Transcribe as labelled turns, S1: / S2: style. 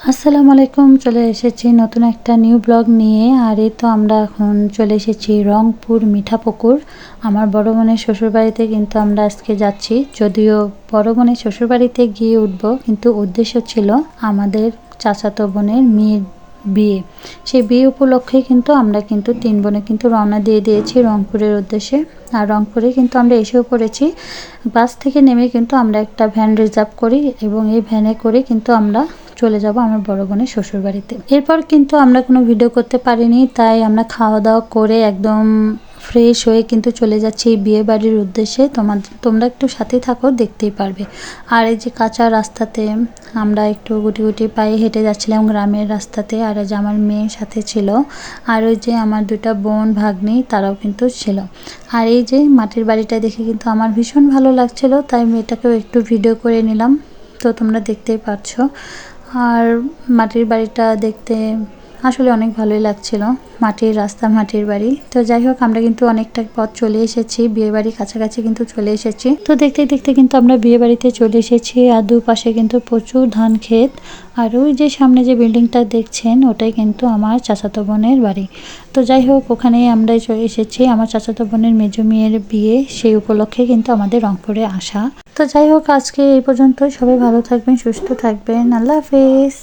S1: আসসালামু আলাইকুম। চলে এসেছি নতুন একটা নিউ ব্লগ নিয়ে। আর এই তো আমরা এখন চলে এসেছি রংপুর মিঠাপুকুর। আমার বড় বোনের শ্বশুরবাড়িতে কিন্তু আমরা আজকে যাচ্ছি। যদিও বড় বোনের শ্বশুরবাড়িতে গিয়ে উঠবো, কিন্তু উদ্দেশ্য ছিল আমাদের চাচাতো বোনের মেয়ের বিয়ে। সেই বিয়ে উপলক্ষে কিন্তু আমরা কিন্তু 3 বোনে কিন্তু রওনা দিয়ে দিয়েছি রংপুরের উদ্দেশ্যে। আর রংপুরে কিন্তু আমরা এসেও পড়েছি। বাস থেকে নেমে কিন্তু আমরা একটা ভ্যান রিজার্ভ করি এবং এই ভ্যানে করে কিন্তু আমরা চলে যাব আমার বড় বোনের শ্বশুরবাড়িতে। এরপর কিন্তু আমরা কোনো ভিডিও করতে পারিনি, তাই আমরা খাওয়া দাওয়া করে একদম ফ্রেশ হয়ে কিন্তু চলে যাচ্ছি বিয়ে বাড়ির উদ্দেশ্যে। তোমরা একটু সাথে থাকো, দেখতেই পারবে। আর এই যে কাঁচা রাস্তাতে আমরা একটু গুটি গুটি পায়ে হেঁটে যাচ্ছিলাম গ্রামের রাস্তাতে। আর এই যে আমার মেয়ের সাথে ছিল, আর ওই যে আমার 2টা বোন ভাগ্নি তারাও কিন্তু ছিল। আর এই যে মাটির বাড়িটা দেখে কিন্তু আমার ভীষণ ভালো লাগছিল, তাই মেয়েটাকেও একটু ভিডিও করে নিলাম। তো তোমরা দেখতেই পাচ্ছ। আর মাটির বাড়িটা দেখতে আসলে অনেক ভালোই লাগছিল। মাটির রাস্তা, মাটির বাড়ি। তো যাই হোক, আমরা কিন্তু অনেকটা পথ চলে এসেছি, বিয়ে বাড়ি কাছাকাছি কিন্তু চলে এসেছি। তো দেখতে দেখতে কিন্তু আমরা বিয়ে বাড়িতে চলে এসেছি। আর দুপাশে কিন্তু প্রচুর ধান ক্ষেত। আর ওই যে সামনে যে বিল্ডিংটা দেখছেন, ওটাই কিন্তু আমার চাচাতো বোনের বাড়ি। তো যাই হোক, ওখানেই আমরা চলে এসেছি। আমার চাচাতো বোনের মেজো মেয়ের বিয়ে, সেই উপলক্ষে কিন্তু আমাদের রংপুরে আসা। তো যাই হোক, আজকে এই পর্যন্তই। সবাই ভালো থাকবেন, সুস্থ থাকবেন। আল্লাহ হাফেজ।